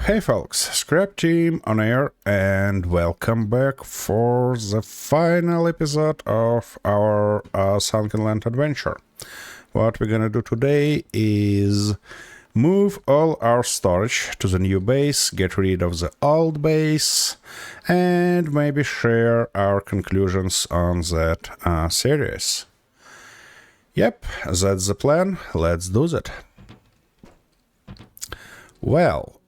Hey folks, Scrap Team on air, and welcome back for the final episode of our Sunkenland adventure. What we're gonna do today is move all our storage to the new base, get rid of the old base, and maybe share our conclusions on that series. Yep, that's the plan. Let's do that. Well,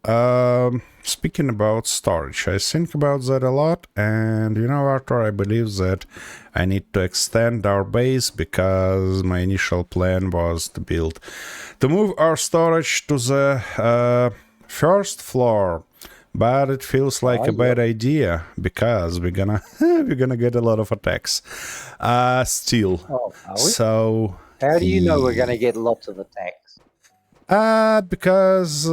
speaking about storage, I think about that a lot, and you know, Arthur, I believe that I need to extend our base because my initial plan was to move our storage to the first floor, but it feels like a bad idea because we're gonna get a lot of attacks still. Oh, are we? So how do you know we're going to get lots of attacks? Because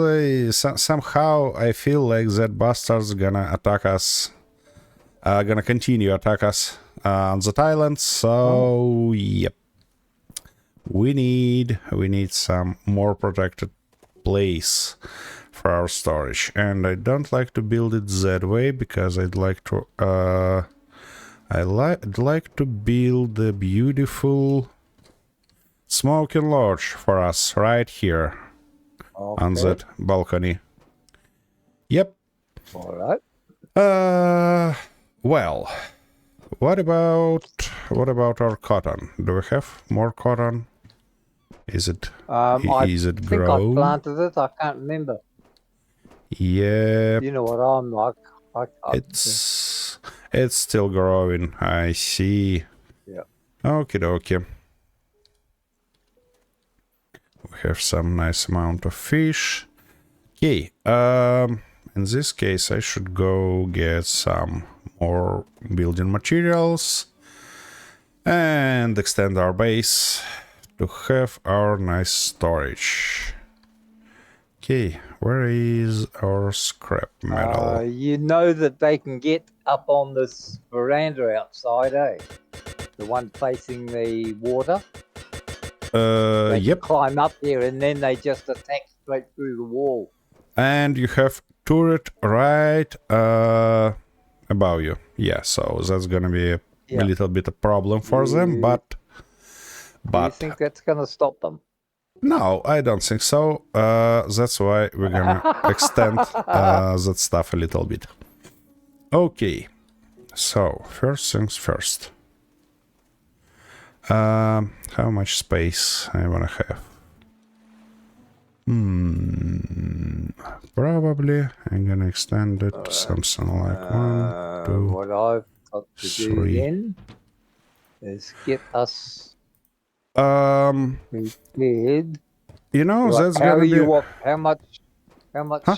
somehow I feel like that bastard's gonna attack us, gonna continue attack us on that island. So yep, we need some more protected place for our storage, and I don't like to build it that way because I'd like to I'd like to build a beautiful smoking lodge for us right here. Okay. On that balcony. Yep. All right. Well, what about our cotton? Do we have more cotton? Is it is it think grown? I planted it. I can't remember. Yeah. You know what I'm like. It's still growing. I see. Yeah. Okie dokie. We have some nice amount of fish. Okay, in this case I should go get some more building materials and extend our base to have our nice storage. Okay, where is our scrap metal? You know that they can get up on this veranda outside, eh? The one facing the water. They Yep. climb up there and then they just attack straight through the wall. And you have turret right above you. Yeah, so that's gonna be a little bit a problem for them, but do you think that's gonna stop them? No, I don't think so. That's why we're gonna extend that stuff a little bit. Okay, so first things first. How much space I wanna have? Probably I'm gonna extend it to something like 1, 2, what I've got to 3. do then is get us prepared. You know, Right, that's gonna be. How much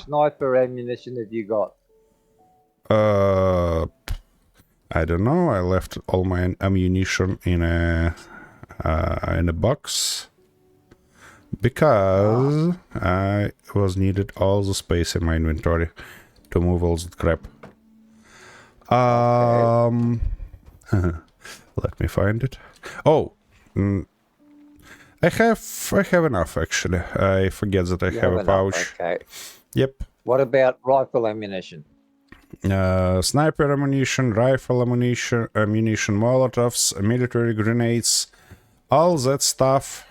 sniper ammunition have you got? I don't know. I left all my ammunition in a box because I was needed all the space in my inventory to move all that crap. Let me find it. Oh, I have enough actually. I forget that I have a pouch. Okay. Yep. What about rifle ammunition? Sniper ammunition, rifle ammunition, molotovs, military grenades, all that stuff,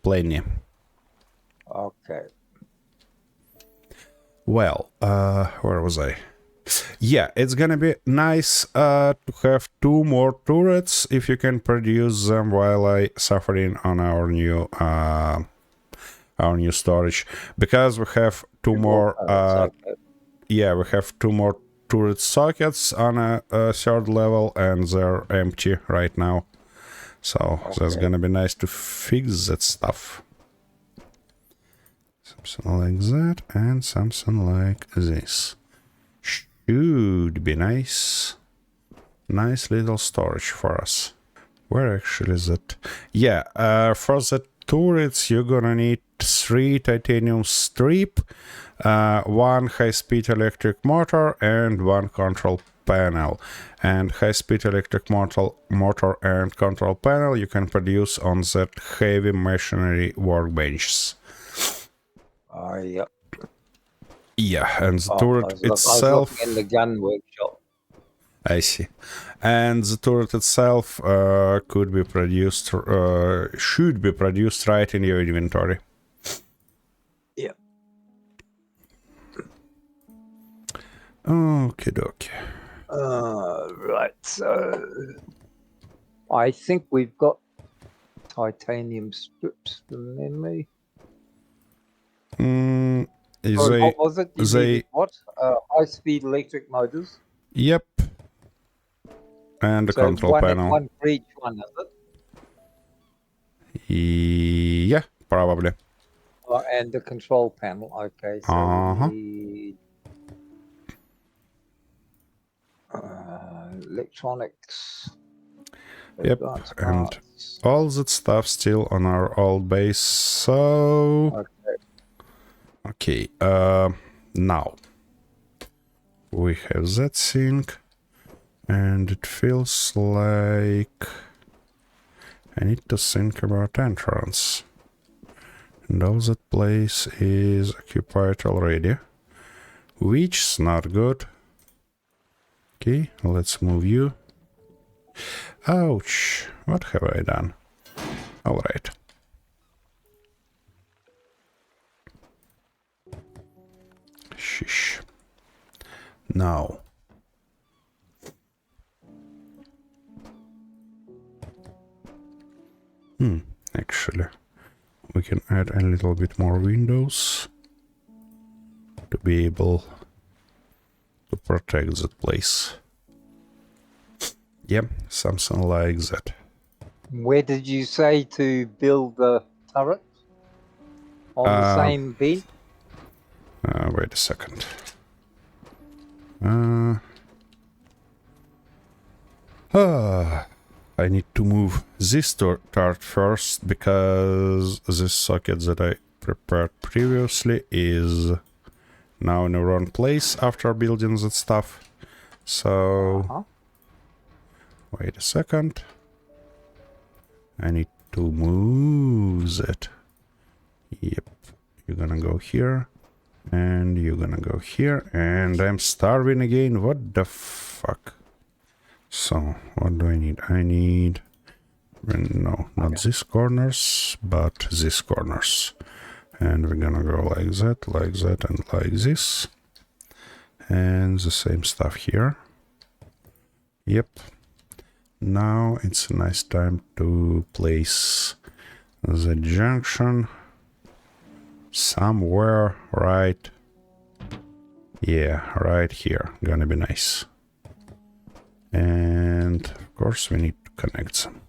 plenty. Okay. Well, where was I? Yeah, it's gonna be nice to have 2 more turrets if you can produce them while I suffering on our new storage, because we have 2 more. Yeah, we have 2 more turret sockets on a 3rd level, and they're empty right now. So that's gonna be nice to fix that stuff. Something like that, and something like this. Should be nice. Nice little storage for us. Where actually is it? Yeah, for the turrets you're gonna need 3 titanium strip, 1 high-speed electric motor, and 1 control panel. And high-speed electric motor and control panel you can produce on that heavy machinery workbenches. Yep. Yeah, and the Oh, turret I was itself. looking in the gun workshop. I see. And the turret itself could be produced, should be produced right in your inventory. Yeah. Okie dokie. Right. So I think we've got titanium strips from memory. Sorry, what was it? You needed what? High-speed electric motors. Yep. And the control panel. One for each one, is it? Yeah, probably. Oh, and the control panel. Okay, so we need electronics. Yep, and all that stuff still on our old base. So okay, now we have that thing, and it feels like I need to think about entrance. And all that place is occupied already, which is not good. Okay, let's move you. Ouch, what have I done? Alright. Shish. Now. Actually, we can add a little bit more windows to be able to protect that place. Yep, something like that. Where did you say to build the turret? On the same bench? Wait a second. I need to move this turret first, because this socket that I prepared previously is now in the wrong place after building that stuff. So wait a second. I need to move that. Yep, you're gonna go here, and you're gonna go here, and I'm starving again. What the fuck? So, what do I need? I need... no, not these corners, but these corners. And we're gonna go like that, and like this. And the same stuff here. Yep. Now it's a nice time to place the junction somewhere right... yeah, right here. Gonna be nice. And of course we need to connect them.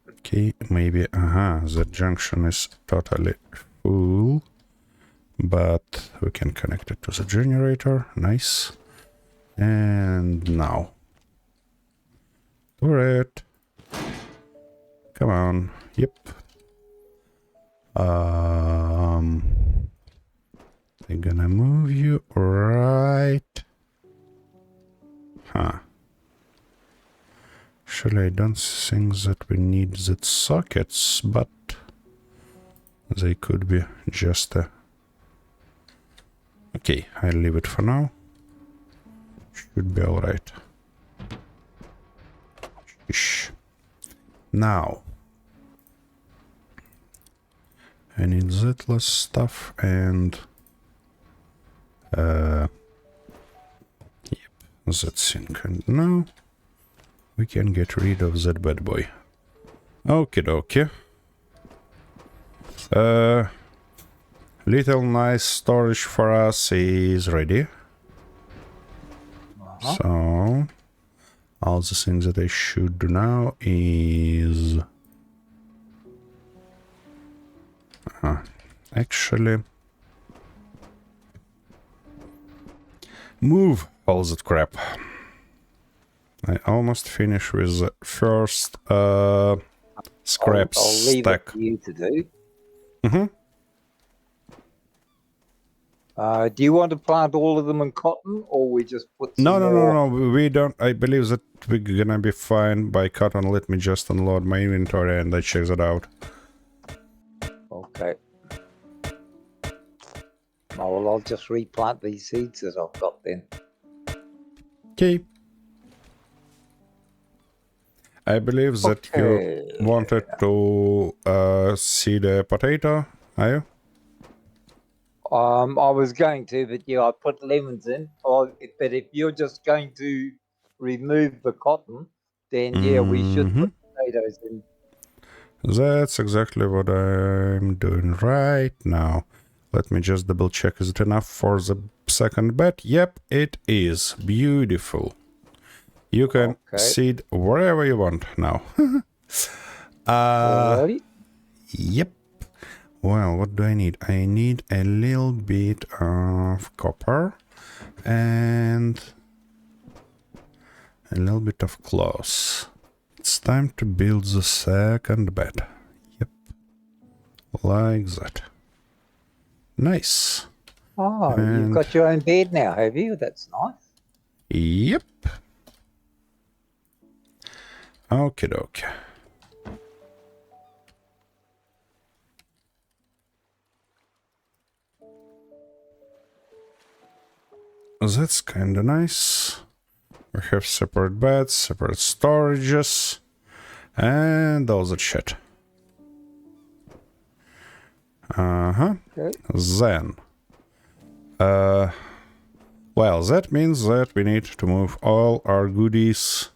Okay, maybe, the junction is totally full, but we can connect it to the generator. Nice. And now turret, come on. Yep. They're gonna move you right. Actually, I don't think that we need the sockets, but they could be just a... okay, I'll leave it for now. Should be alright. Now, I need that last stuff, and yep, that thing. And now we can get rid of that bad boy. Okie dokie. Little nice storage for us is ready. So all the things that I should do now is actually move all that crap. I almost finished with the first scrap I'll leave stack. it for you to do. Mm-hmm. Do you want to plant all of them in cotton, or we just put some No, we don't. I believe that we're gonna be fine by cotton. Let me just unload my inventory and I check that out. Okay. Oh, well, I'll just replant these seeds that I've got then. Okay. I believe that you Okay. wanted to see the potato, are you? I was going to, but yeah, I put lemons in. But if you're just going to remove the cotton, then yeah, we should put potatoes in. That's exactly what I'm doing right now. Let me just double check. Is it enough for the second bed? Yep, it is. Beautiful. You can Okay. seed wherever you want now. Alrighty. Yep. Well, what do I need? I need a little bit of copper and a little bit of cloth. It's time to build the second bed. Yep. Like that. Nice. Oh, you've And got your own bed now, have you? That's nice. yep. Okie dokie. That's kinda nice. We have separate beds, separate storages, and all that shit. Uh-huh. Okay. Then. Well, that means that we need to move all our goodies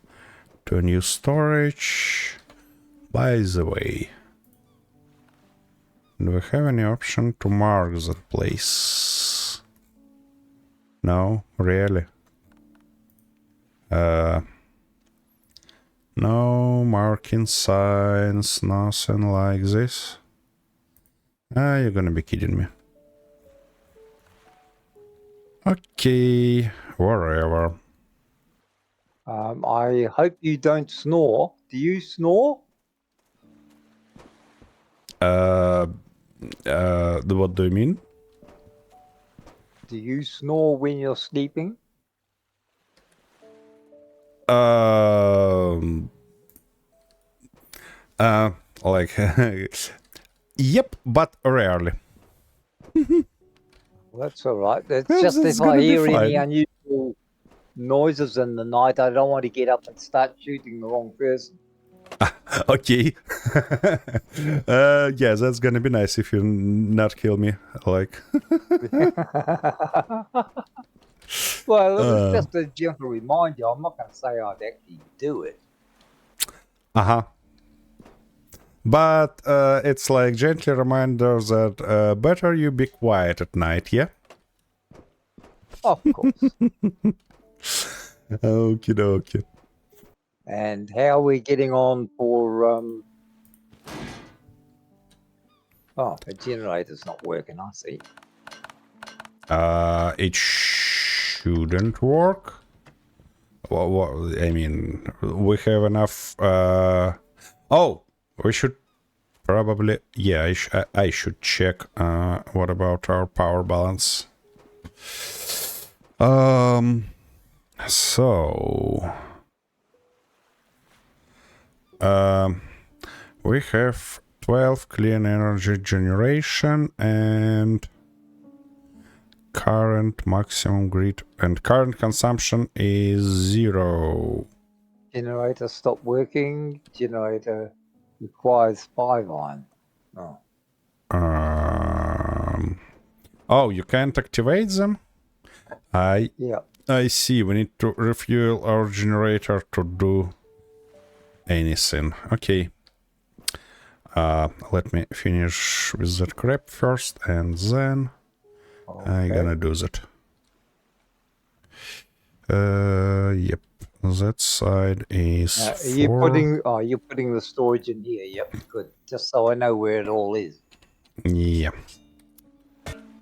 to a new storage. By the way, do we have any option to mark that place? No, really? No marking signs, nothing like this. Ah, you're gonna be kidding me. Okay, whatever. I hope you don't snore. Do you snore? What do you mean? Do you snore when you're sleeping? Like, yep, but rarely. Well, that's all right. It's Well, just that's if I gonna be hear any fine. unusual noises in the night, I don't want to get up and start shooting the wrong person. Okay. Yeah, that's gonna be nice if you not kill me. Like, Well, it was just a gentle reminder. I'm not going to say I'd actually do it. uh-huh. But it's like gently reminder that better you be quiet at night, yeah? Of course. Okie dokie. And how are we getting on for... Oh, the generator's not working, I see. It shouldn't work. Well, I mean, we have enough. Oh, we should probably. Yeah, I should check. What about our power balance? So. We have 12 clean energy generation and current maximum grid and current consumption is 0. Generator stopped working. Generator requires 5 iron. Oh. Oh, you can't activate them? Yeah. I see. We need to refuel our generator to do anything. Okay. Let me finish with that crap first, and then I'm gonna do that. Yep. That side is you're putting the storage in here. Yep, good. Just so I know where it all is. Yeah.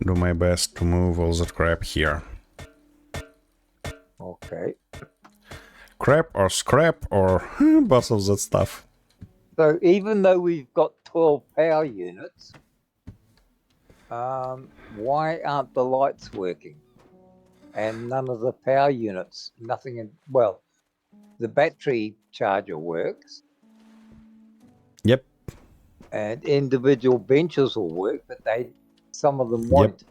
Do my best to move all that crap here. Okay. Crap or scrap or both of that stuff. So even though we've got 12 power units, why aren't the lights working? And none of the power units, nothing in, well, the battery charger works. Yep. And individual benches will work, but some of them won't.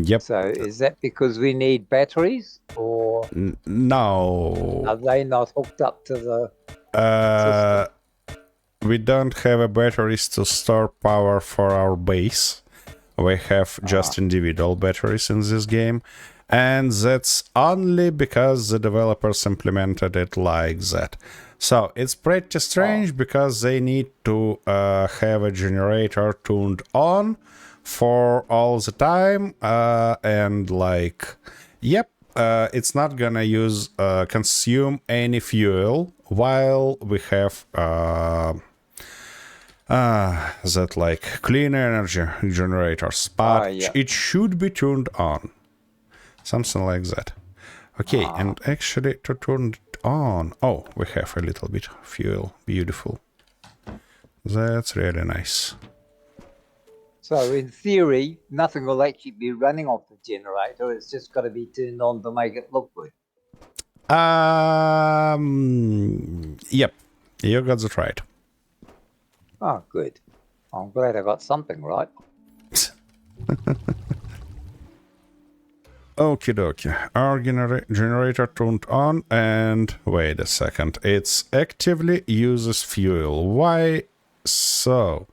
Yep. So is that because we need batteries, or No. are they not hooked up to the Uh, system? we don't have batteries to store power for our base. We have just individual batteries in this game, and that's only because the developers implemented it like that. So it's pretty strange because they need to have a generator turned on for all the time, and like, yep, it's not gonna consume any fuel while we have that like clean energy generators, but Yeah. it should be turned on. Something like that. Okay, and actually to turn it on, oh, we have a little bit of fuel. Beautiful. That's really nice. So in theory, nothing will actually be running off the generator. It's just got to be turned on to make it look good. Yep, you got that right. Oh, good. I'm glad I got something right. Okie dokie. Our generator turned on, and wait a second. It's actively uses fuel. Why so?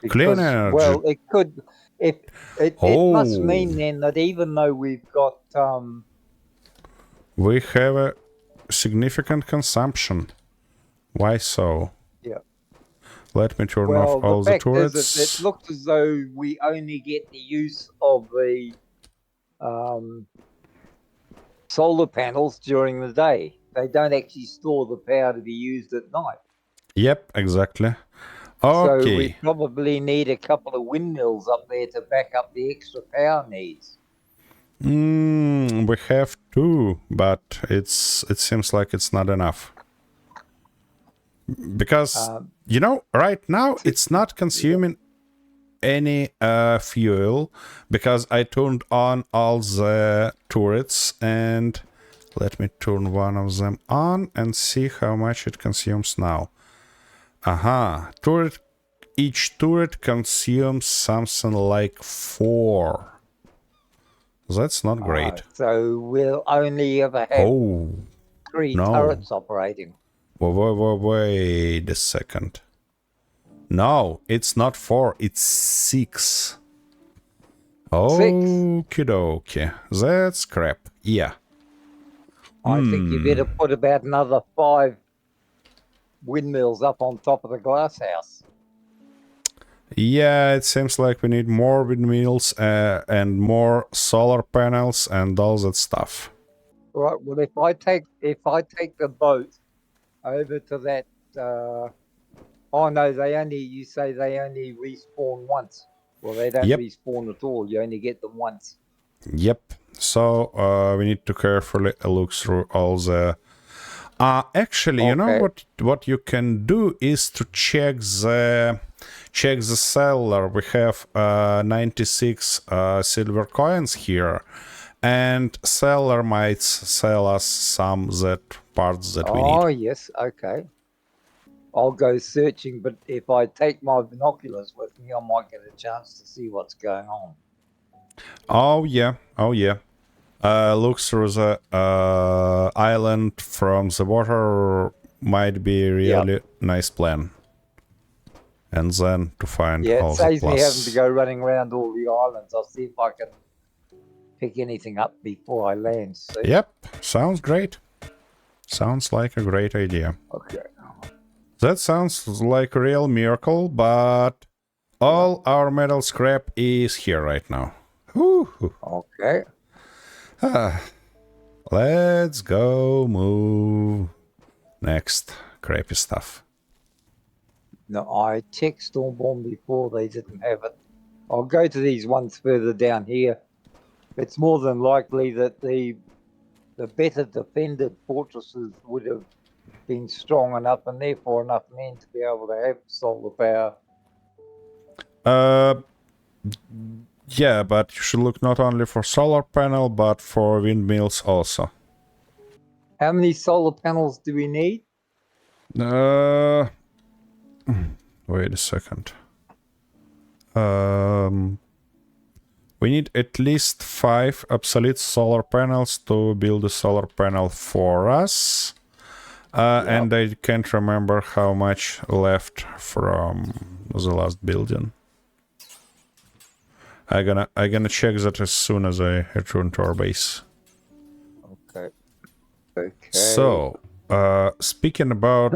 Clean Because, energy. well, it could. If it must mean then that even though we've got we have a significant consumption. Why so? yeah. Let me turn Well, off all the the fact is turrets. that it looks as though we only get the use of the solar panels during the day. They don't actually store the power to be used at night. Yep, exactly. So Okay. we probably need a couple of windmills up there to back up the extra power needs. We have two, but it seems like it's not enough. Because, right now it's not consuming any fuel because I turned on all the turrets, and let me turn one of them on and see how much it consumes now. Each turret consumes something like 4. That's not great. So we'll only ever have 3 turrets operating. Wait a second. No, it's not 4, it's 6. Okie dokie. That's crap. Yeah. I think you better put about another 5 windmills up on top of the glass house. Yeah, it seems like we need more windmills and more solar panels and all that stuff. Right. Well, if I take the boat over to that, oh no, you say they only respawn once. Well, they don't respawn at all. You only get them once. Yep. So we need to carefully look through all the. Actually, you know what you can do is to check the seller. We have 96 silver coins here, and seller might sell us some parts that we need. Oh yes, okay. I'll go searching, but if I take my binoculars with me, I might get a chance to see what's going on. Oh yeah. Look through the island from the water might be a really nice plan. And then to find all the plus. Yeah, it saves me having to go running around all the islands. I'll see if I can pick anything up before I land. See? Yep, sounds great. Sounds like a great idea. Okay. That sounds like a real miracle, but all our metal scrap is here right now. Woo-hoo. Okay. Let's go move. Next, crappy stuff. No, I checked Stormborn before, they didn't have it. I'll go to these ones further down here. It's more than likely that the better defended fortresses would have been strong enough and therefore enough men to be able to have solar power. Yeah, but you should look not only for solar panel, but for windmills also. How many solar panels do we need? Wait a second. We need at least 5 obsolete solar panels to build a solar panel for us. And I can't remember how much left from the last building. I'm gonna check that as soon as I return to our base. Okay. Okay. So, speaking about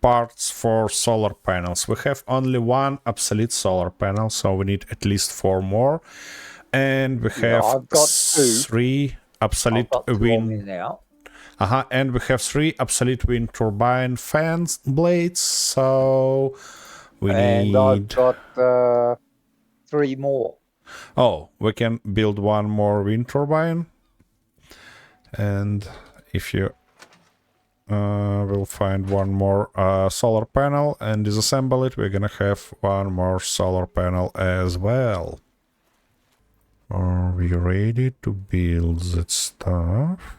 parts for solar panels, we have only 1 obsolete solar panel, so we need at least 4 more. And we have I've got 2. 3 obsolete I've got 2 on me wind. now. And we have 3 obsolete wind turbine fans blades, so we need. I've got 3 more. Oh, we can build 1 more wind turbine. And if you will find 1 more solar panel and disassemble it, we're gonna have 1 more solar panel as well. Are we ready to build that stuff?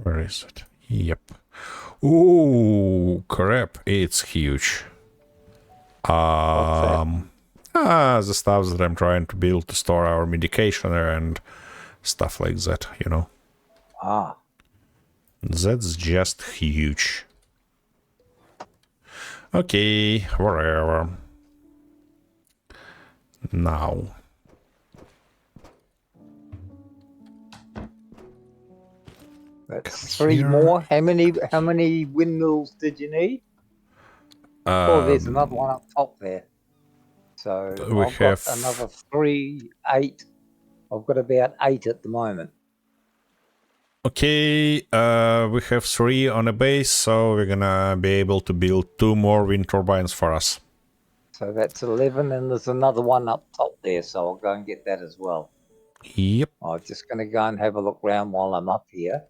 Where is it? Yep. Ooh, crap, it's huge. The stuff that I'm trying to build to store our medication and stuff like that, you know. That's just huge. Okay, whatever. Now. That's 3 more. How many windmills did you need? There's another one up top there. So I've got another 3, 8. I've got about 8 at the moment. Okay, we have 3 on a base, so we're gonna be able to build 2 more wind turbines for us. So that's 11, and there's another one up top there, so I'll go and get that as well. Yep. I'm just going to go and have a look around while I'm up here,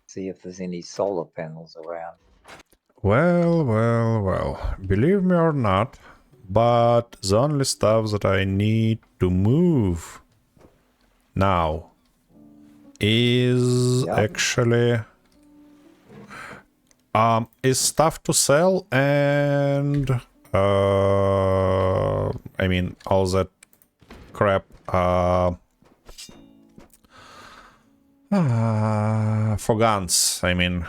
see if there's any solar panels around. Well, believe me or not, but the only stuff that I need to move now is actually is stuff to sell and I mean all that crap for guns, I mean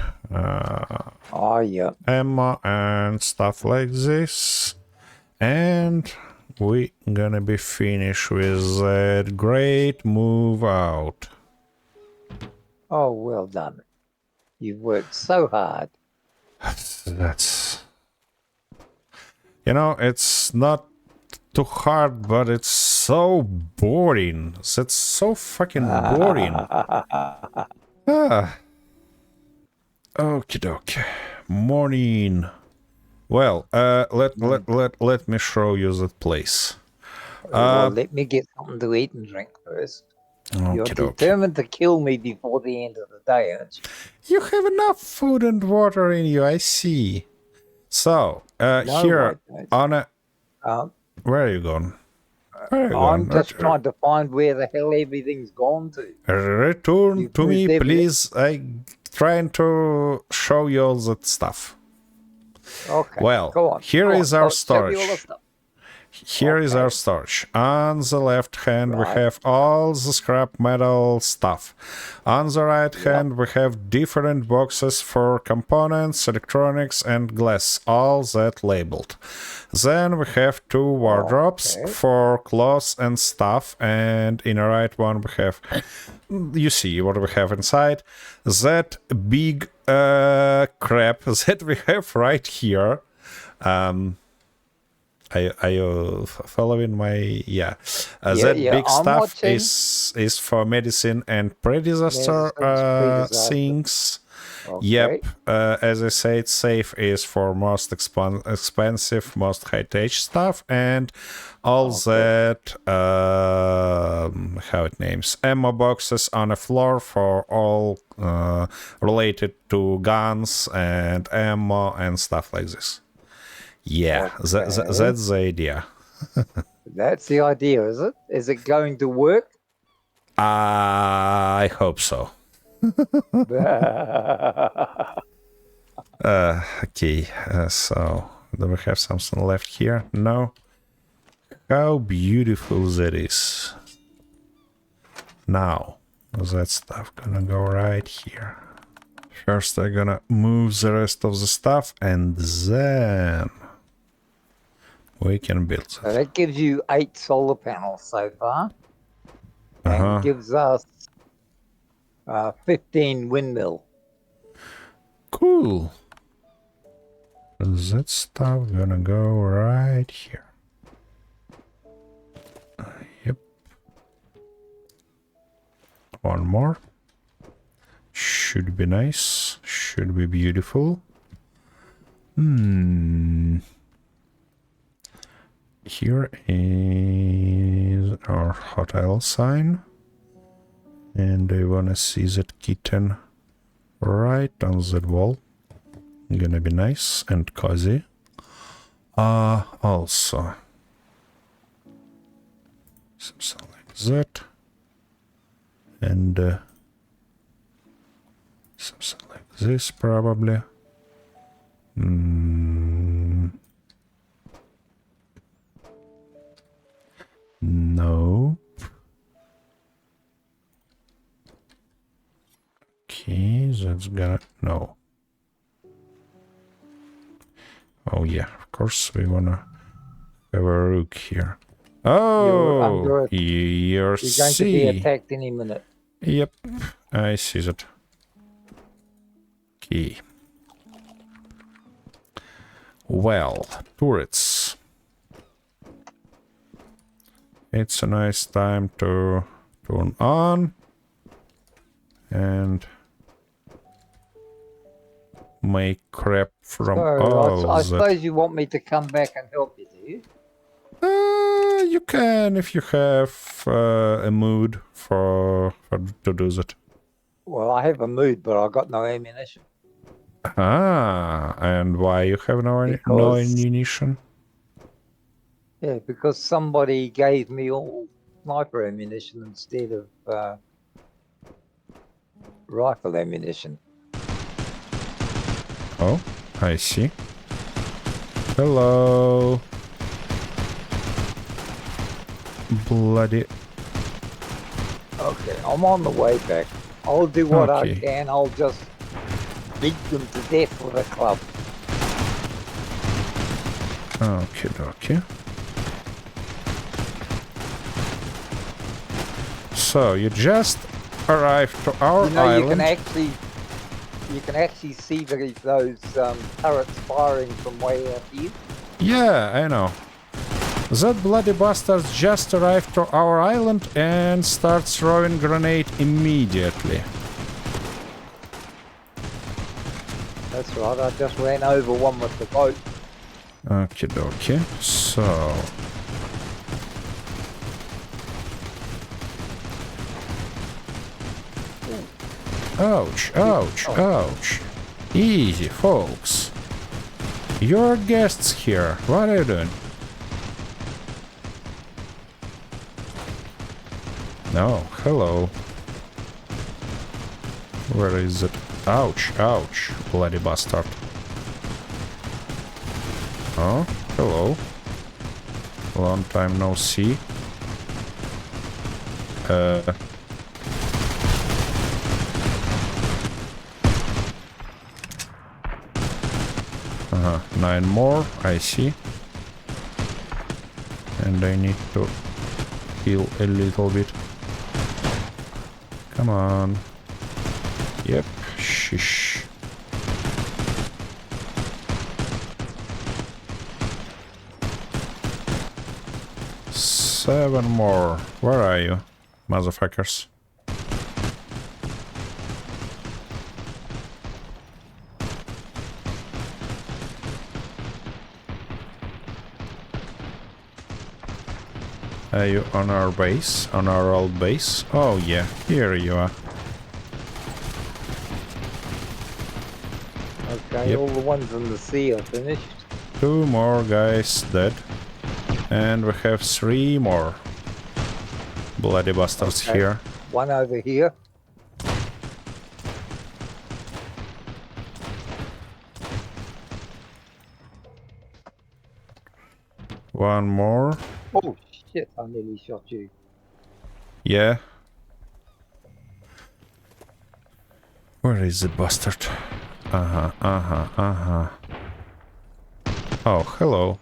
ammo and stuff like this, and we gonna be finished with that great move out. Oh, well done. You've worked so hard. That's... You know, it's not too hard, but it's so boring. That's so fucking boring. Okie doke. Morning. Well, let me show you that place. Well, let me get something to eat and drink first. You're determined to kill me before the end of the day, aren't you? You have enough food and water in you, I see. So, here on a... where are you going? I'm just trying to find where the hell everything's gone to. Return to me, please. I'm trying to show you all that stuff. Okay. Well, here is our storage. Here is our storage. On the left hand, we have all the scrap metal stuff. On the right hand, we have different boxes for components, electronics, and glass, all that labeled. Then we have 2 wardrobes for clothes and stuff, and in the right one we have, you see what we have inside, that big crap that we have right here. Are you following my... that big stuff is for medicine and pre-disaster things. Okay. Yep, as I said, safe is for most expensive, most high-tech stuff, and all that, how it names, ammo boxes on the floor for all related to guns and ammo and stuff like this. Yeah, that's the idea. That's the idea, is it? Is it going to work? I hope so. Okay, so do we have something left here? No. How beautiful that is. Now, that stuff gonna go right here. First, I'm gonna move the rest of the stuff, and then we can build So that. that gives you 8 solar panels so far, and gives us 15 windmill. Cool. That stuff gonna go right here. Yep. One more. Should be nice. Should be beautiful. Here is our hotel sign. And I wanna see that kitten right on that wall. Gonna be nice and cozy. Also something like that. And something like this probably. No. Okay, that's gonna... No. Oh yeah, of course we wanna have a rook here. Oh, You're going to be attacked any minute. Yep, I see that. Okay. Well, turrets. It's a nice time to turn on and make crap from all I that. suppose you want me to come back and help you, do you? You can if you have a mood for to do that. Well, I have a mood, but I got no ammunition. Ah, and why you have no ammunition? Yeah, because somebody gave me all sniper ammunition instead of rifle ammunition. Oh, I see. Hello. Bloody. Okay, I'm on the way back. I'll do what I can. I'll just beat them to death with a club. Okay, okay. So you just arrived to our island. You can actually see those turrets firing from way out here. Yeah, I know. That bloody bastard just arrived to our island and starts throwing grenade immediately. That's right, I just ran over one with the boat. Okie dokie. So... Ouch, ouch, ouch. Easy, folks. Your guests here. What are you doing? No, hello. Where is it? Ouch, ouch, bloody bastard. Oh, hello. Long time no see. 9 more, I see. And I need to heal a little bit. Come on. Yep, shish. Seven more. Where are you, motherfuckers? Are you on our base? On our old base? Oh yeah, here you are. Okay, yep. All the ones in the sea are finished. 2 more guys dead. And we have 3 more bloody bastards here. One over here. One more. Oh shit! I nearly shot you. Yeah. Where is the bastard? Oh, hello.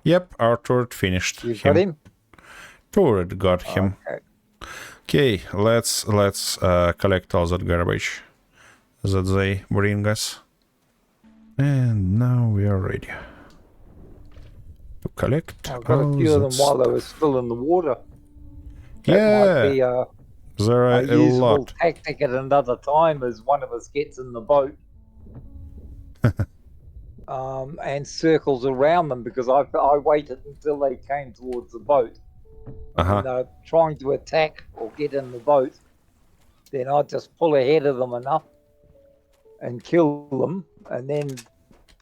Yep, our turret finished You him. got him? Turret got him. Okay. Okay, let's collect all that garbage that they bring us. And now we are ready to collect I've got a all few of that them while they were stuff. still in the water. That might Yeah, be there are a a usable lot. tactic at another time as one of us gets in the boat and circles around them because I waited until they came towards the boat and they're trying to attack or get in the boat. Then I just pull ahead of them enough and kill them and then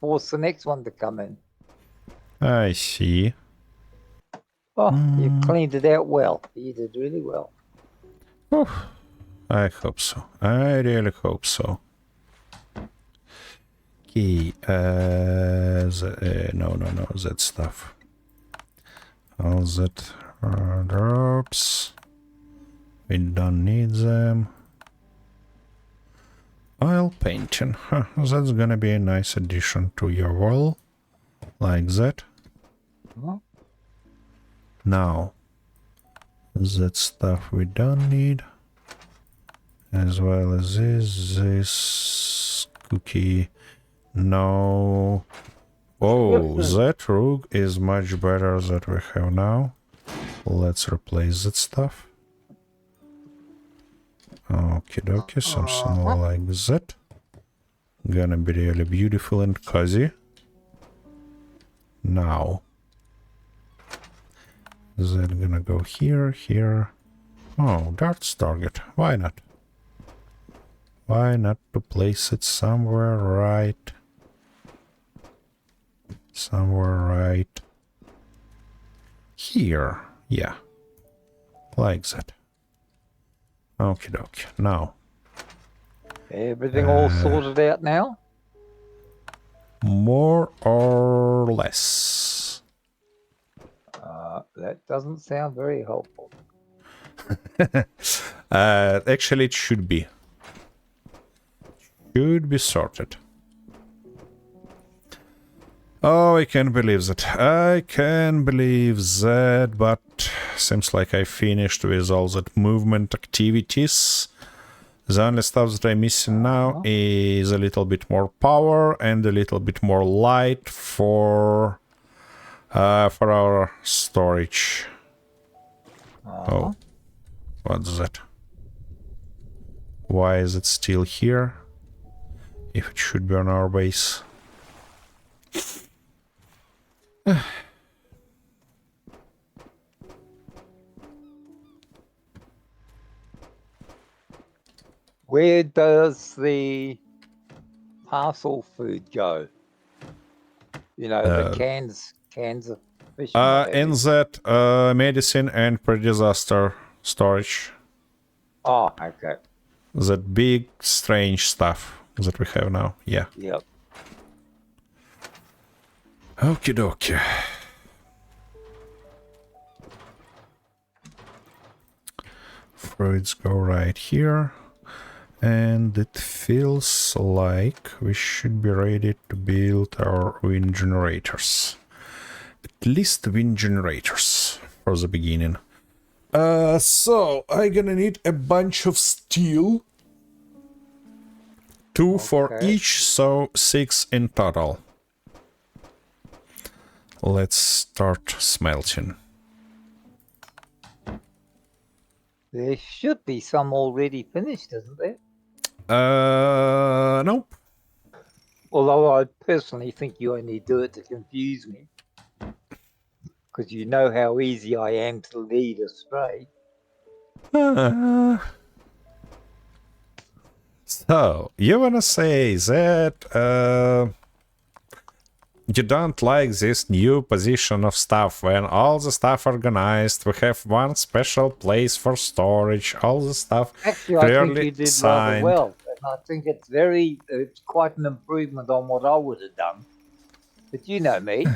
force the next one to come in. I see. Oh, you cleaned it out well. You did really well. Oh, I hope so. I really hope so. Okay, no, that stuff. All that drops. We don't need them. Oil painting. Huh, that's gonna be a nice addition to your wall. Like that. Huh? Now, that stuff we don't need. As well as this cookie. No. Oh, that rug is much better than we have now. Let's replace that stuff. Okie dokie, something like that. Gonna be really beautiful and cozy. Now. That gonna go here, here. Oh, darts target. Why not? Why not to place it somewhere right? Somewhere right here. Yeah. Like that. Okie dokie. Now. Everything all sorted out now? More or less. That doesn't sound very helpful. Actually, it should be. Should be sorted. Oh, I can't believe that. I can believe that, but seems like I finished with all that movement activities. The only stuff that I'm missing now is a little bit more power and a little bit more light for our storage. Oh, what's that? Why is it still here? If it should be on our base. Where does the parcel food go? You know, the cans of fish. and what have In you. that medicine and pre-disaster storage. Oh, okay. That big, strange stuff that we have now. Yeah. Yep. Okie dokie. Fruits go right here. And it feels like we should be ready to build our wind generators. At least wind generators for the beginning. So I'm gonna need a bunch of steel. 2 for each, so 6 in total. Let's start smelting. There should be some already finished, isn't there? Nope. Although I personally think you only do it to confuse me. Because you know how easy I am to lead astray. So, you wanna say that you don't like this new position of stuff when all the stuff organized, we have one special place for storage, all the stuff Actually, I clearly think you did signed. rather well. And I think it's quite an improvement on what I would have done. But you know me.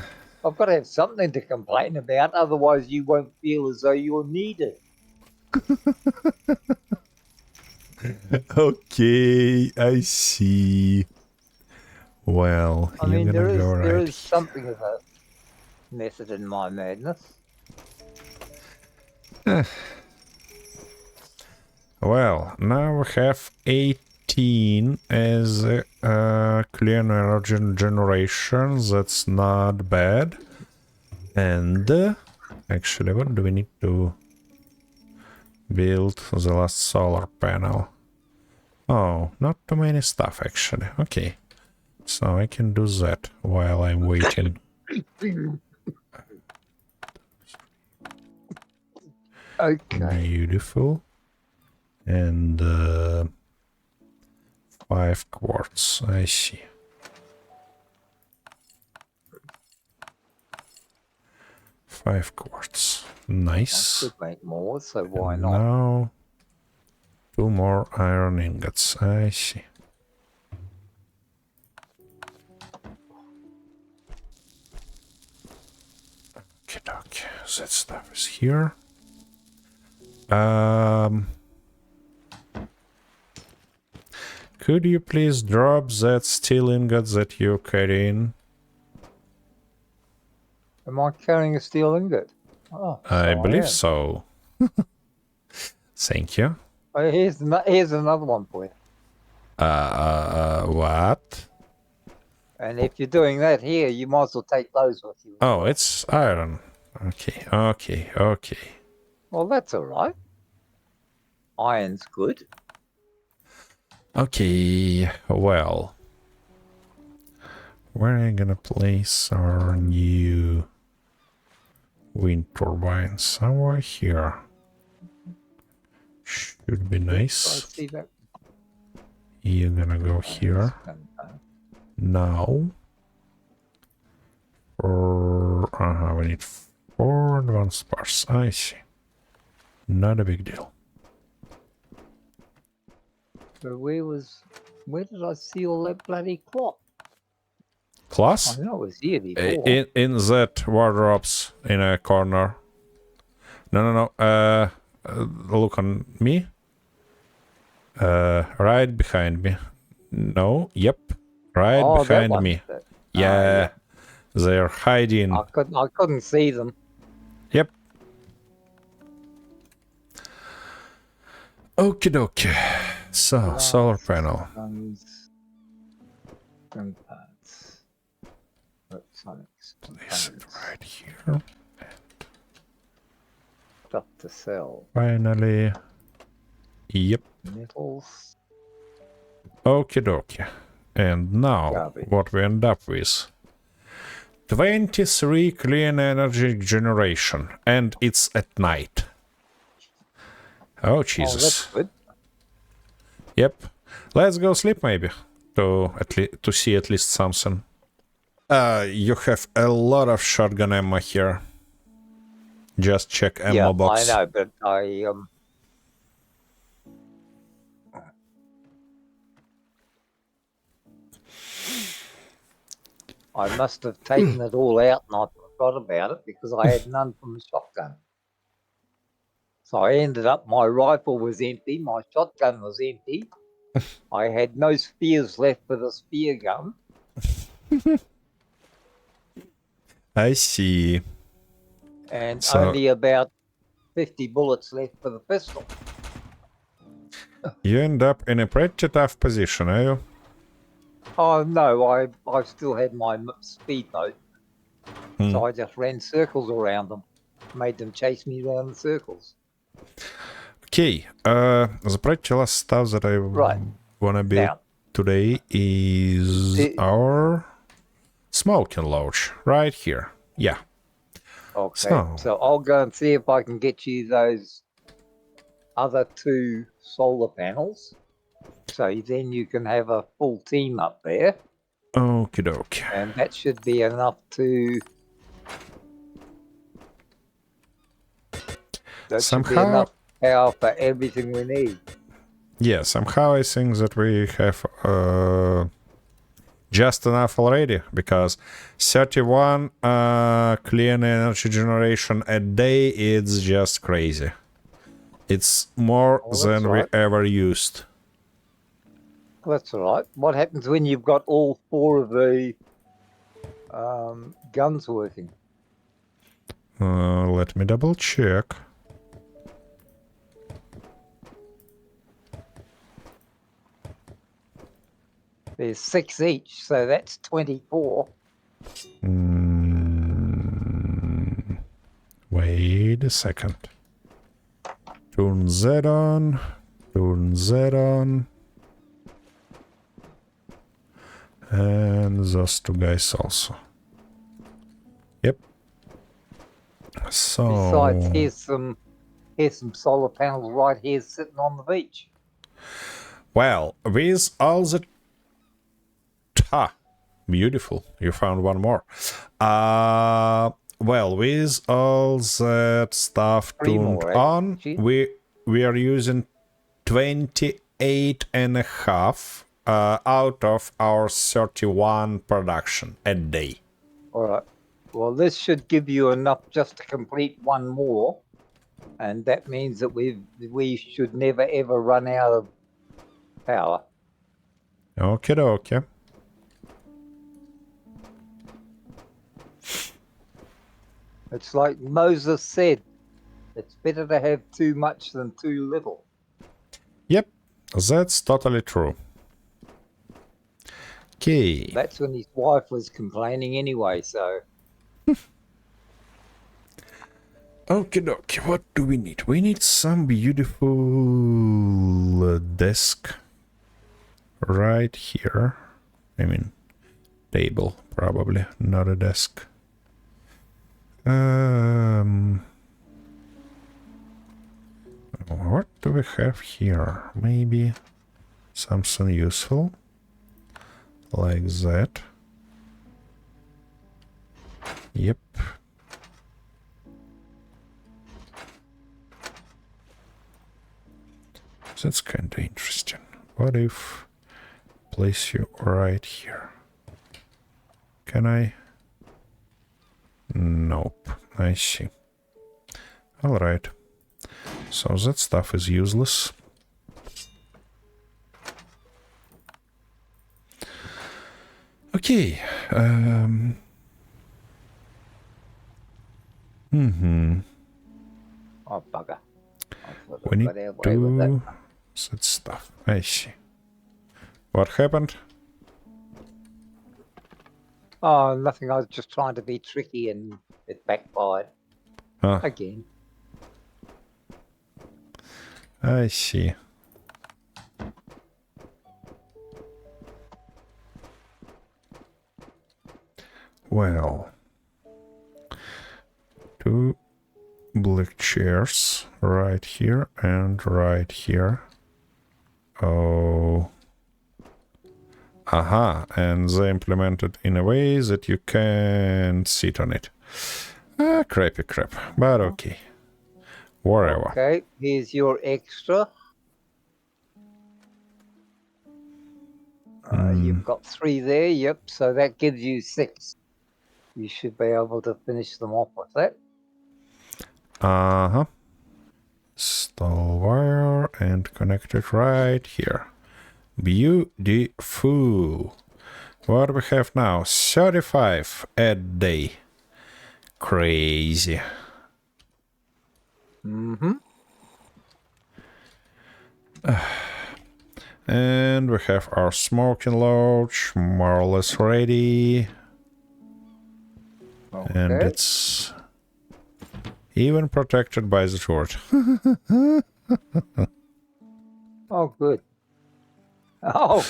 I've got to have something to complain about, otherwise you won't feel as though you're needed. Okay, I see. Well, I you're mean, gonna go there right is something of a method in my madness. Well, now we have 18 as clean energy generation. That's not bad. And actually, what do we need to build? The last solar panel. Oh, not too many stuff actually. Okay. So I can do that while I'm waiting. Okay. Beautiful. And 5 quartz. I see. 5 quartz. I Nice. could make more, so why And not? now 2 more iron ingots. I see. Okay, that stuff is here. Could you please drop that steel ingot that you're carrying? Am I carrying a steel ingot? Oh, I so believe am. so. Thank you. Oh, here's another one for you. What? And if you're doing that here, you might as well take those with you. Oh, it's iron. Okay, okay, okay. Well, that's all right. Iron's good. Okay, well. Where are you gonna place our new wind turbine? Somewhere here. Should be I nice. see that. You're gonna go here. Now. We need 4 advanced parts. I see. Not a big deal. So where did I see all that bloody cloth? Class? I know it was here before. In that wardrobes in a corner. No. Look on me. Right behind me. No. Yep. Right Oh, that behind one. me. Yeah. They're hiding. I couldn't see them. Yep. Okie dokie. So, solar panel. Components. Electronics. Place it right here. Stuff to sell. Finally. Yep. Metals. Okie dokie. And now, Garbage. what we end up with. 23 clean energy generation. And it's at night. Oh, Jesus. Oh, that's good. Yep. Let's go sleep, maybe. To see at least something. You have a lot of shotgun ammo here. Just check ammo box. I know, but I must have taken it all out and I forgot about it because I had none from the shotgun. So I ended up, my rifle was empty, my shotgun was empty. I had no spears left for the spear gun. I see. And So- only about 50 bullets left for the pistol. You end up in a pretty tough position, are you? Oh no, I still had my speedboat. So I just ran circles around them. Made them chase me around in circles. Okay, the pretty last stuff that I wanna build Now, today is our smoking lodge right here. Yeah. okay, so I'll go and see if I can get you those other 2 solar panels. So then you can have a full team up there. Okie doke. And that should be enough to... That should be enough power for everything we need. Yeah, somehow I think that we have just enough already, because 31 clean energy generation a day, it's just crazy. It's more than we ever used. That's all right. What happens when you've got all 4 of the guns working? Let me double check. There's 6 each, so that's 24. Wait a second. Turn that on. Turn that on. And those 2 guys also. Yep. So... Besides, here's some solar panels right here sitting on the beach. Well, with all the... Ha! Beautiful. You found one more. Well, with all that stuff turned on, we are using 28 and a half out of our 31 production a day. All right. Well, this should give you enough just to complete 1 more, and that means that we should never ever run out of power. Okay. It's like Moses said, it's better to have too much than too little. Yep, that's totally true. Okay. That's when his wife was complaining anyway, so... Okay, what do we need? We need some beautiful desk right here. I mean, table, probably, not a desk. What do we have here? Maybe something useful, like that. Yep. That's kind of interesting. What if place you right here? Can I? Nope. I see. All right. So that stuff is useless. Okay. Oh, bugger. We need to... That stuff. I see. What happened? Oh, nothing. I was just trying to be tricky and it backfired. Again. I see. Well, 2 black chairs right here and right here. Oh. Aha, and they implemented in a way that you can sit on it. Crappy crap, but okay. Whatever. Okay, here's your extra. You've got 3 there, yep, so that gives you 6. You should be able to finish them off with that. Uh-huh. Stall wire and connect it right here. Beautiful. What do we have now? 35 a day. Crazy. And we have our smoking lodge more or less ready. Okay. And it's even protected by the sword. Oh, good. Oh.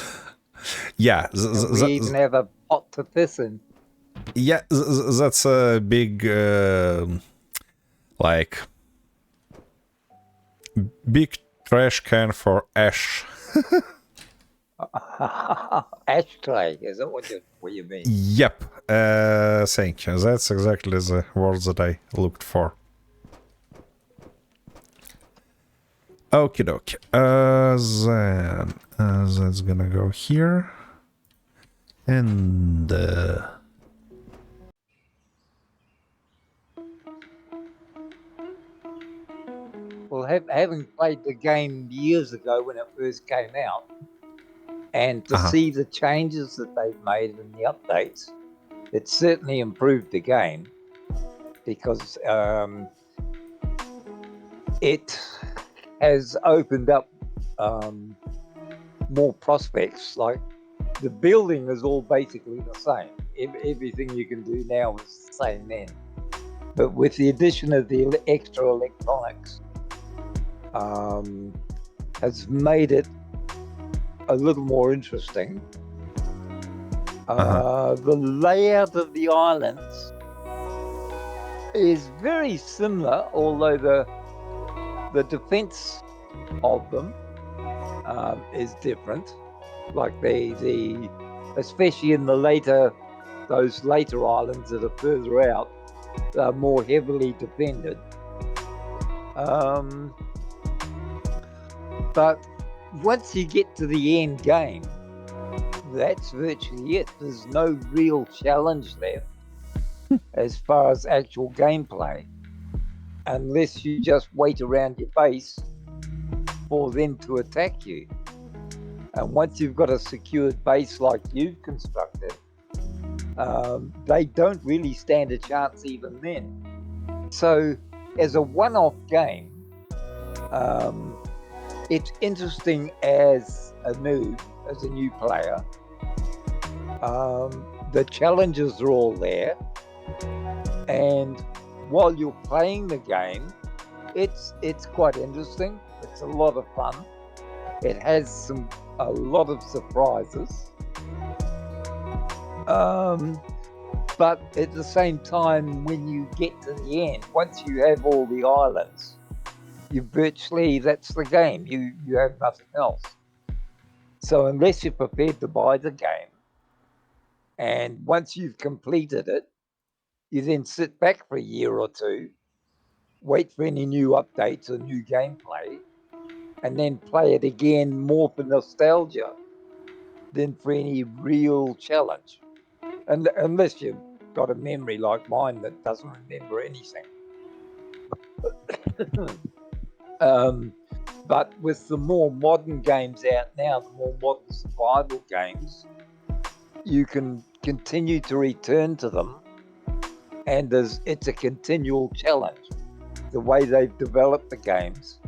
Yeah. We even have a pot to piss in. Yeah, that's a big, like, big trash can for ash. Ashtray, is that what you mean? Yep, thank you. That's exactly the word that I looked for. Okie dokie. Then that's gonna go here. And Well, having played the game years ago when it first came out, and to see the changes that they've made in the updates, it certainly improved the game because it has opened up more prospects. Like the building is all basically the same. Everything you can do now is the same then. But with the addition of the extra electronics, has made it a little more interesting. The layout of the islands is very similar, although the defense of them is different. Like especially in those later islands that are further out, they're more heavily defended. But once you get to the end game, that's virtually it. There's no real challenge left as far as actual gameplay, unless you just wait around your base for them to attack you. And once you've got a secured base like you've constructed, they don't really stand a chance even then. So as a one-off game, it's interesting as a noob, as a new player. The challenges are all there, and while you're playing the game, it's quite interesting. It's a lot of fun. It has a lot of surprises, but at the same time, when you get to the end, once you have all the islands, that's the game. You have nothing else. So unless you're prepared to buy the game, and once you've completed it, you then sit back for a year or two, wait for any new updates or new gameplay, and then play it again more for nostalgia than for any real challenge. And unless you've got a memory like mine that doesn't remember anything. But with the more modern games out now, the more modern survival games, you can continue to return to them, and it's a continual challenge. The way they've developed the games,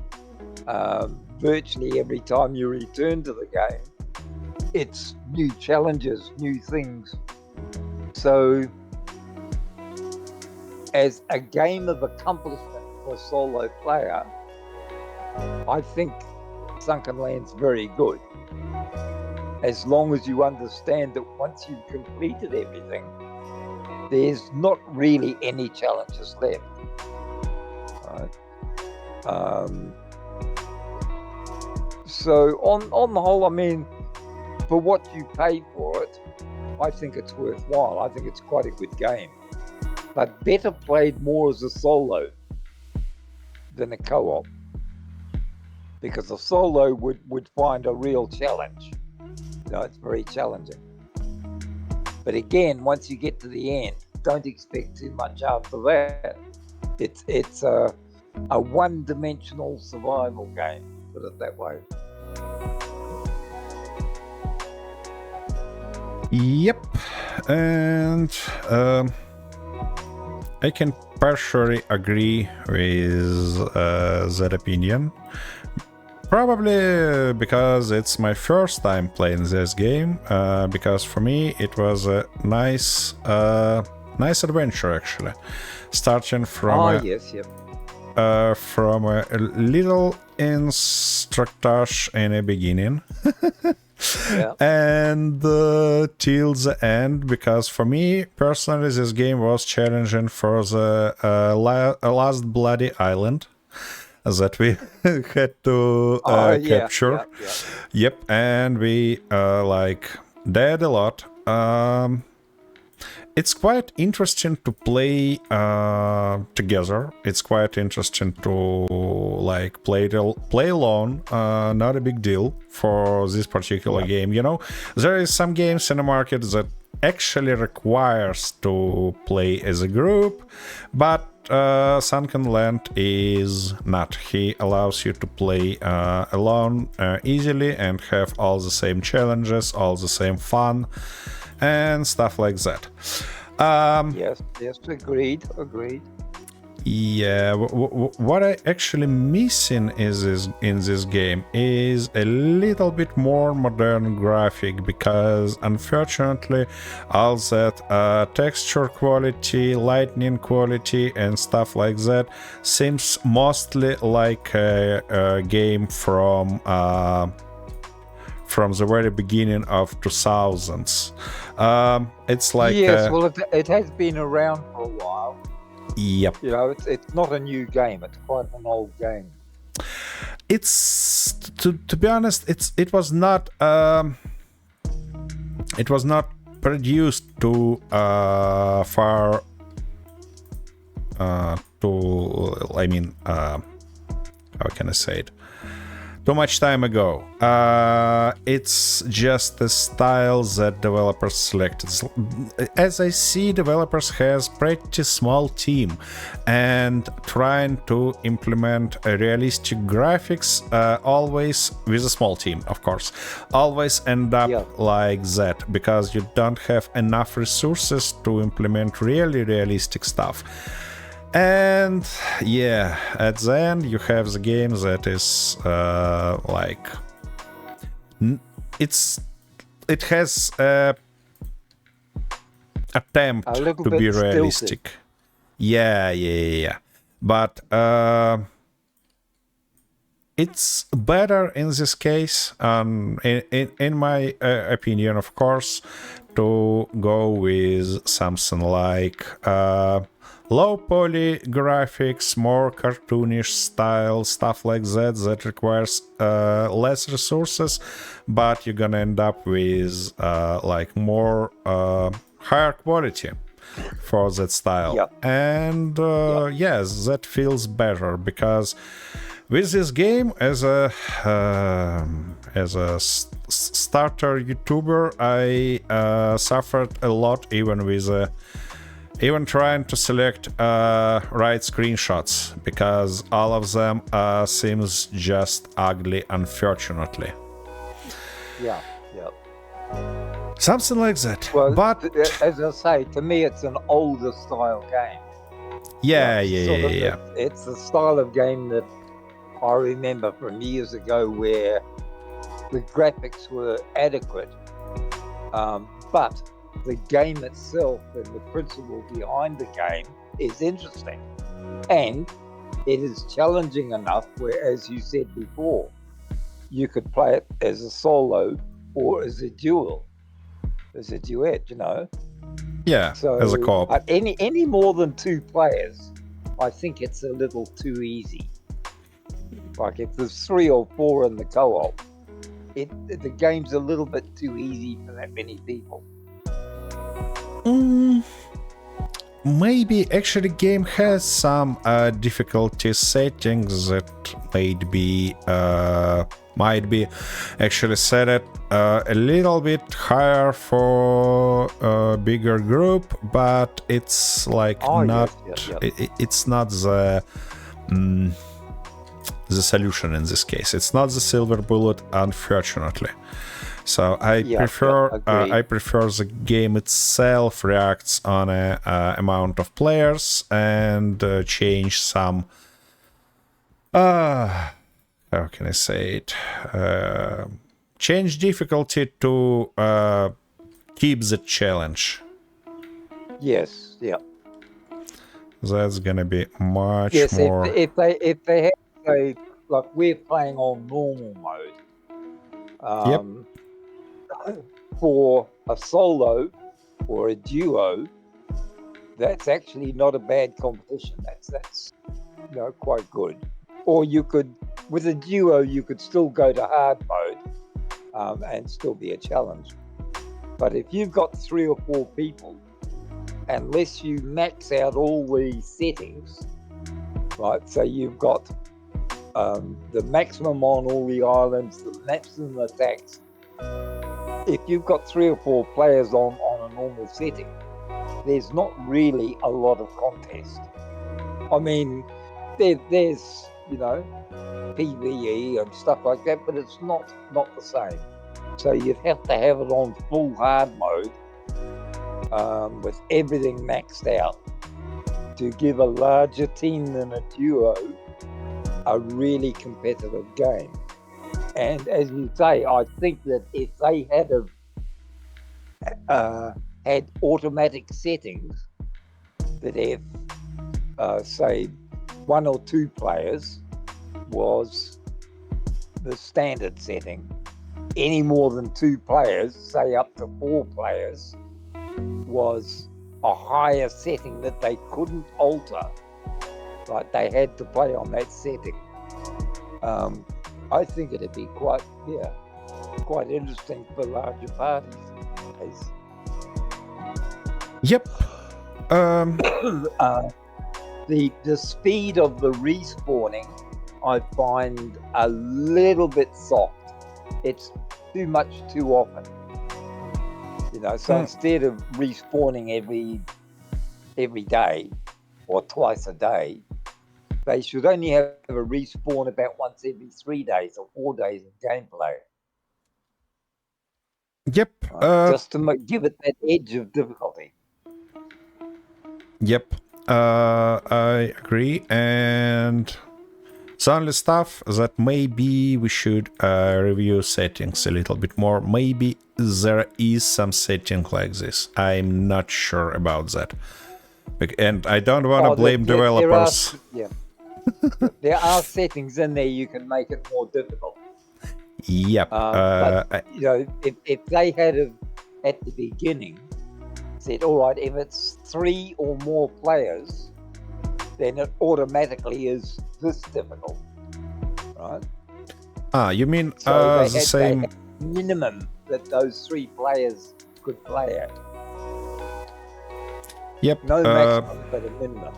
virtually every time you return to the game, it's new challenges, new things. So as a game of accomplishment for a solo player, I think Sunkenland's very good, as long as you understand that once you've completed everything, there's not really any challenges left. Right? So on the whole, I mean, for what you pay for it, I think it's worthwhile. I think it's quite a good game, but better played more as a solo than a co-op, because a solo would find a real challenge. It's very challenging. But again, once you get to the end, don't expect too much after that. It's a one-dimensional survival game, put it that way. Yep, and I can partially agree with that opinion. Probably because it's my first time playing this game, because for me it was a nice adventure actually, starting from from a little instructage in the beginning. Yeah. And till the end, because for me personally this game was challenging for the last bloody island that we had to capture. Yeah. Yep, and we like died a lot. it's quite interesting to play together. It's quite interesting to like play alone. Not a big deal for this particular game. You know, there is some games in the market that actually requires to play as a group, but Sunkenland is not. He allows you to play alone easily and have all the same challenges, all the same fun, and stuff like that. Yes, agreed. Yeah, what I actually missing in this game is a little bit more modern graphic, because unfortunately all that texture quality, lighting quality and stuff like that seems mostly like a game from the very beginning of 2000s. It's like well, it has been around for a while. Yep. You know, it's not a new game. It's quite an old game. It's to be honest, it was not produced too far how can I say it? Too much time ago. It's just the style that developers selected. As I see, developers has pretty small team, and trying to implement a realistic graphics always with a small team, of course, always end up like that, because you don't have enough resources to implement really realistic stuff. And yeah, at the end you have the game that is it has a attempt to be realistic. Yeah. But it's better in this case, in my opinion, of course, to go with something like low poly graphics, more cartoonish style, stuff like that requires less resources, but you're gonna end up with like more higher quality for that style. And yes, that feels better, because with this game, as a starter YouTuber, I suffered a lot, even trying to select right screenshots, because all of them seems just ugly, unfortunately. Yeah. Something like that. Well, but as I say, to me, it's an older style game. Yeah. It's a style of game that I remember from years ago, where the graphics were adequate, but the game itself and the principle behind the game is interesting, and it is challenging enough where, as you said before, you could play it as a solo or as a duet, you know. Yeah, so as a co-op. Any more than two players, I think it's a little too easy. Like if there's 3 or 4 in the co-op, the game's a little bit too easy for that many people. Maybe actually game has some difficulty settings that might be actually set it a little bit higher for a bigger group, but it's like it's not the solution in this case. It's not the silver bullet, unfortunately. So I prefer the game itself reacts on a amount of players, and change some how can I say it, change difficulty to keep the challenge. Yes. That's gonna be much more. If they have, say, like we're playing on normal mode, for a solo or a duo, that's actually not a bad competition. That's quite good. Or you could, with a duo, you could still go to hard mode and still be a challenge. But if you've got 3 or 4 people, unless you max out all the settings, right? So you've got the maximum on all the islands, the maximum attacks. If you've got 3 or 4 players on a normal setting, there's not really a lot of contest. I mean, there's, you know, PvE and stuff like that, but it's not the same. So you'd have to have it on full hard mode with everything maxed out to give a larger team than a duo a really competitive game. And as you say, I think that if they had automatic settings that if, say, 1 or 2 players was the standard setting, any more than 2 players, say up to 4 players, was a higher setting that they couldn't alter. Like they had to play on that setting. I think it'd be quite interesting for larger parties. Yep. The speed of the respawning I find a little bit soft. It's too much too often. You know, so instead of respawning every day or twice a day, they should only have a respawn about once every 3 days or 4 days of gameplay. Yep. Just to give it that edge of difficulty. Yep. I agree. And it's only stuff that maybe we should review settings a little bit more. Maybe there is some setting like this. I'm not sure about that. And I don't want to blame developers. There are settings in there you can make it more difficult. Yep. But, you know, if they had at the beginning said, all right, if it's 3 or more players, then it automatically is this difficult, right? You mean so the same they had minimum that those 3 players could play at? Yep. No maximum, but a minimum.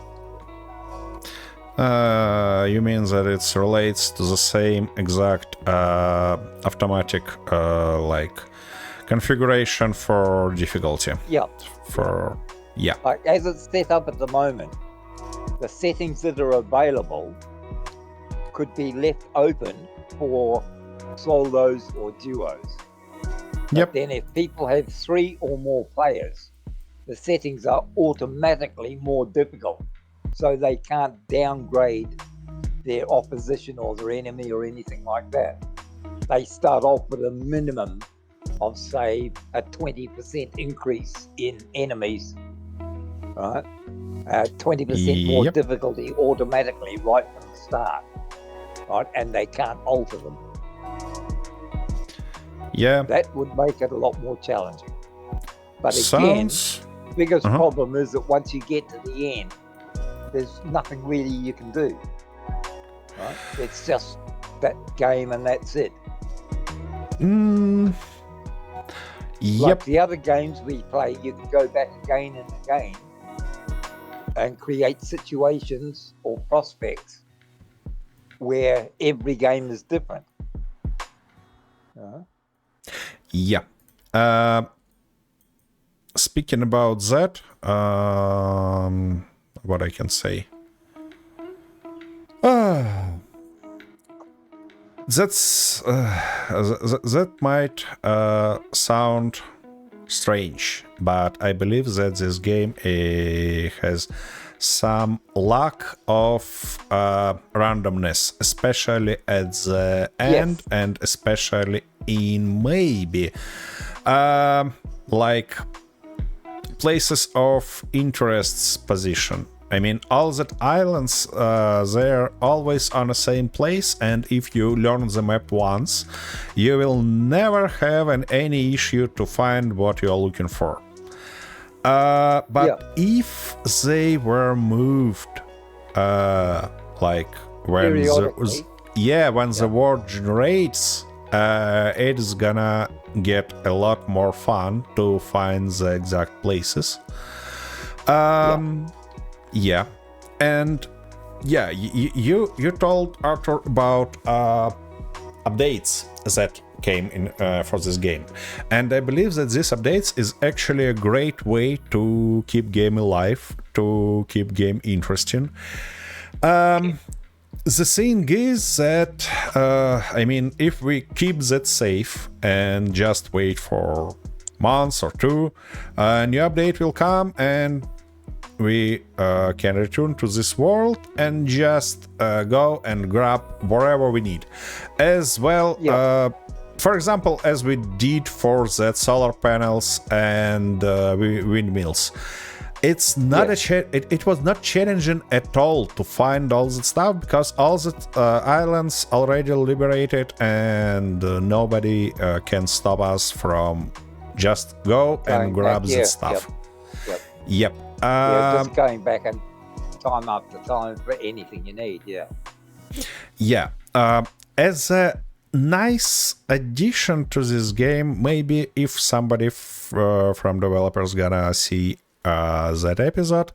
You mean that it relates to the same exact automatic like configuration for difficulty? Yeah. Like as it's set up at the moment, the settings that are available could be left open for solos or duos. But then if people have 3 or more players, the settings are automatically more difficult. So they can't downgrade their opposition or their enemy or anything like that. They start off with a minimum of, say, a 20% increase in enemies, right? 20% more difficulty automatically right from the start, right? And they can't alter them. Yeah. That would make it a lot more challenging. But again, the biggest problem is that once you get to the end, there's nothing really you can do. Right? It's just that game and that's it. Like the other games we play, you can go back again and again and create situations or prospects where every game is different. Yeah. Speaking about that, what I can say. That might sound strange, but I believe that this game has some lack of randomness, especially at the end and especially in maybe like places of interests position. I mean, all that islands, they're always on the same place, and if you learn the map once, you will never have any issue to find what you're looking for. But if they were moved, like when the world generates, it is gonna get a lot more fun to find the exact places. Yeah, and yeah, you told Arthur about updates that came in for this game, and I believe that this updates is actually a great way to keep game alive, to keep game interesting. The thing is that I mean, if we keep that safe and just wait for months or two, a new update will come and we can return to this world and just go and grab wherever we need. As well, for example, as we did for that solar panels and windmills. It's not it was not challenging at all to find all that stuff because all the islands already liberated and nobody can stop us from just go and grab that stuff. Yep. Just going back and time after time for anything you need. Yeah. As a nice addition to this game, maybe if somebody from developers gonna see that episode,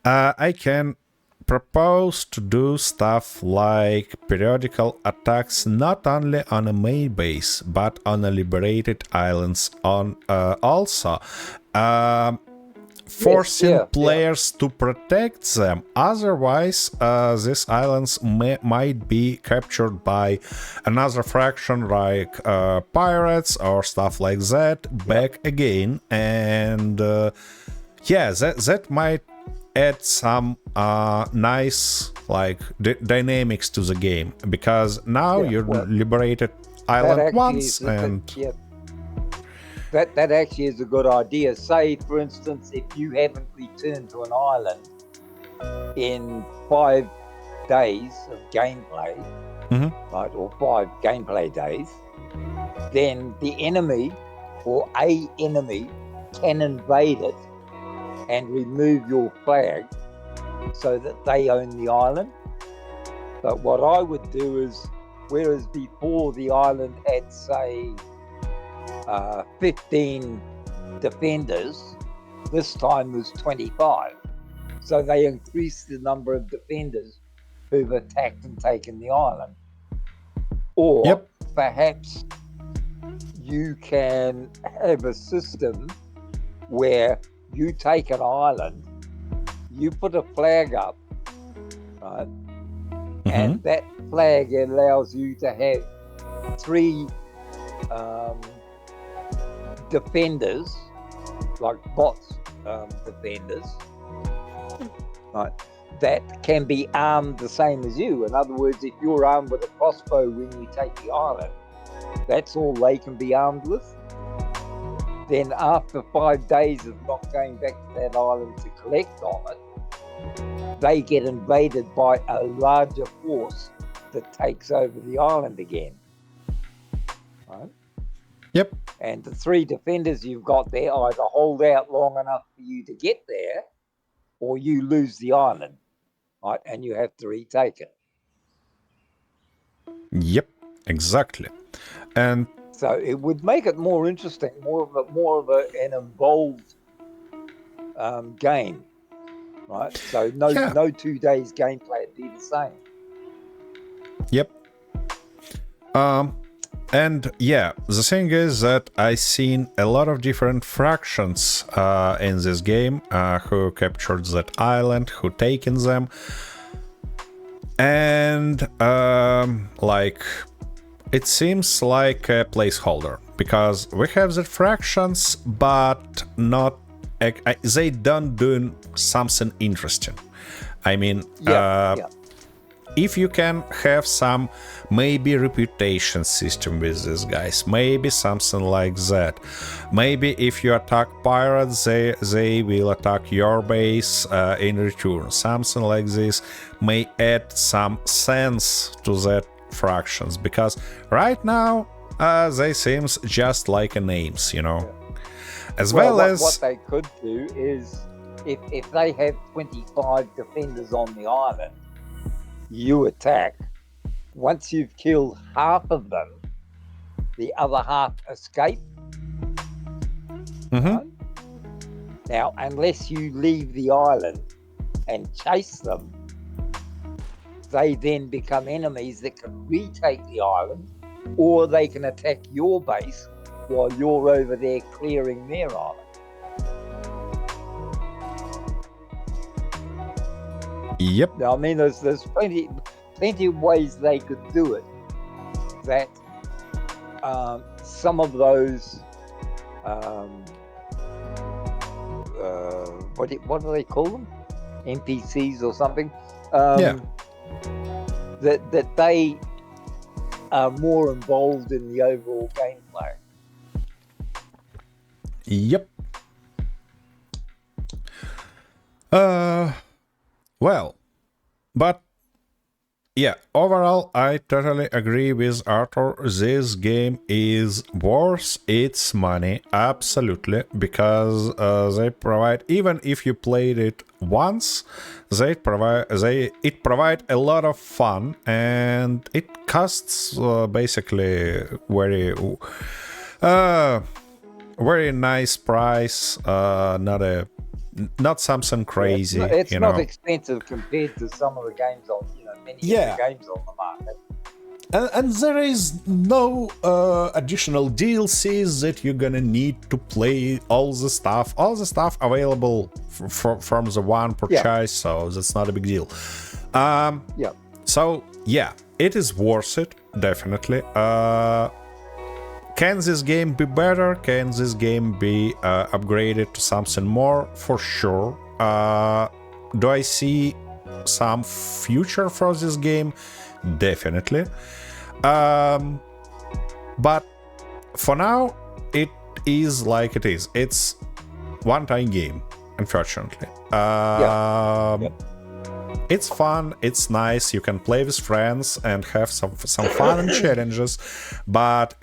I can propose to do stuff like periodical attacks not only on a main base but on a liberated islands on also forcing players to protect them. Otherwise, these islands might be captured by another faction like pirates or stuff like that back again. And that might add some nice like dynamics to the game, because now you're liberated island once and... That actually is a good idea. Say, for instance, if you haven't returned to an island in 5 days of gameplay, right, or 5 gameplay days, then the enemy or a enemy can invade it and remove your flag so that they own the island. But what I would do is, whereas before the island had, say, 15 defenders, this time was 25. So they increased the number of defenders who've attacked and taken the island. Or perhaps you can have a system where you take an island, you put a flag up, right? And that flag allows you to have 3 defenders, like bots defenders, right, that can be armed the same as you. In other words, if you're armed with a crossbow when you take the island, that's all they can be armed with. Then after 5 days of not going back to that island to collect on it, they get invaded by a larger force that takes over the island again. Right? Yep. And the 3 defenders you've got there either hold out long enough for you to get there, or you lose the island, right? And you have to retake it. Yep, exactly. And so it would make it more interesting, more of an involved game, right? So no 2 days gameplay would be the same. Yep. And the thing is that I've seen a lot of different factions in this game who captured that island, who taken them, and it seems like a placeholder, because we have the fractions, but not they don't do something interesting. I mean, if you can have some maybe reputation system with these guys, maybe something like that. Maybe if you attack pirates, they will attack your base in return. Something like this may add some sense to that fractions, because right now they seems just like a names, you know. As well as what they could do is, if they have 25 defenders on the island, you attack. Once you've killed half of them, the other half escape. Right? Now, unless you leave the island and chase them, they then become enemies that can retake the island, or they can attack your base while you're over there clearing their island. Yep. Now, I mean, there's plenty of ways they could do it. That some of those, what do they call them? NPCs or something? Yeah. That they are more involved in the overall gameplay. Yep. Well, but yeah, overall, I totally agree with Arthur. This game is worth its money, absolutely, because they provide, even if you played it once, it provide a lot of fun, and it costs basically very nice price, not something crazy. It's not expensive compared to some of the games on, many of the games on the market. And there is no additional DLCs that you're gonna need to play all the stuff. All the stuff available from the one purchase, so that's not a big deal. So yeah, it is worth it, definitely. Can this game be better? Can this game be upgraded to something more? For sure. Do I see some future for this game? Definitely. But for now, it is like it is. It's one-time game, unfortunately. It's fun, it's nice, you can play with friends and have some fun and challenges, but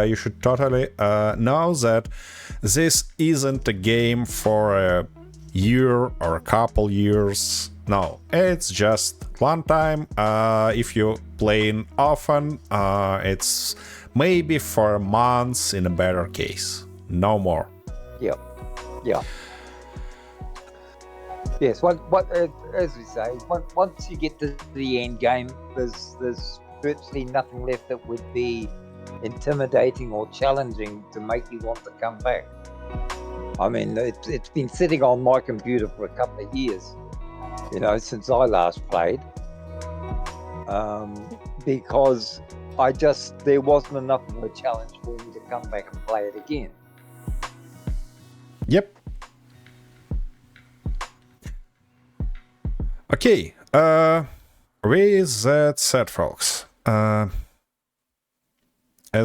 you should totally know that this isn't a game for a year or a couple years. No, it's just one time. If you're playing often, it's maybe for months in a better case. No more. Yeah. Yes, as we say, once you get to the end game, there's virtually nothing left that would be intimidating or challenging to make you want to come back. I mean, it's been sitting on my computer for a couple of years, since I last played, because there wasn't enough of a challenge for me to come back and play it again. Yep. Okay, with that said, folks, as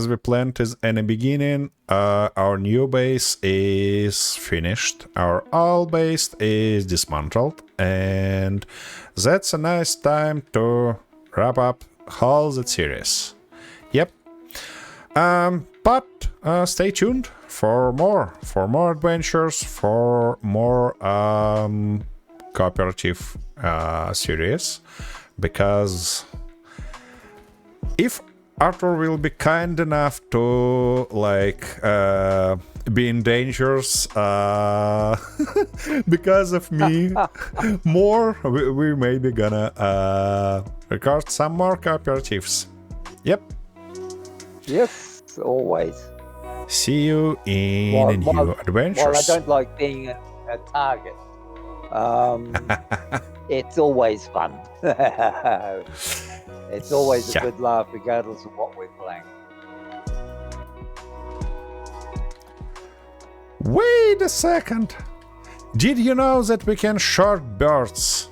we planned in the beginning, our new base is finished, our old base is dismantled, and that's a nice time to wrap up all the series. Yep. But stay tuned for more adventures, for more cooperative series, because if Arthur will be kind enough to be in dangers because of me more, we may be gonna record some more cooperatives. Yep. Yes, always. See you in new adventures. While I don't like being a target, it's always fun. It's always a good laugh, regardless of what we're playing. Wait a second. Did you know that we can shoot birds?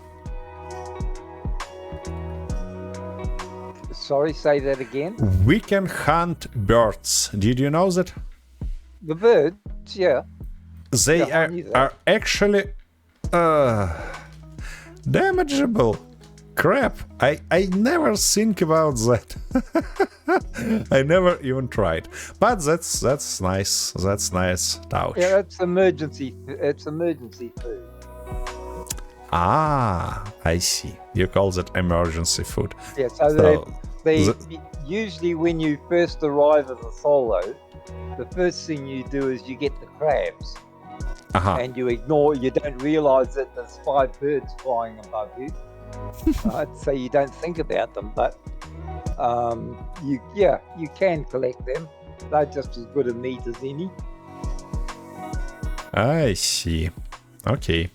Sorry, say that again? We can hunt birds. Did you know that? The birds, yeah. They are actually damageable. Crap, I never think about that. I never even tried. But that's nice. That's nice touch. Yeah, it's emergency food. Ah, I see. You call that emergency food. Yeah, so they usually when you first arrive as a solo, the first thing you do is you get the crabs. Uh-huh. and you don't realise that there's 5 birds flying above you, right? So you don't think about them, but you can collect them. They're just as good a meat as any. I see. Okay.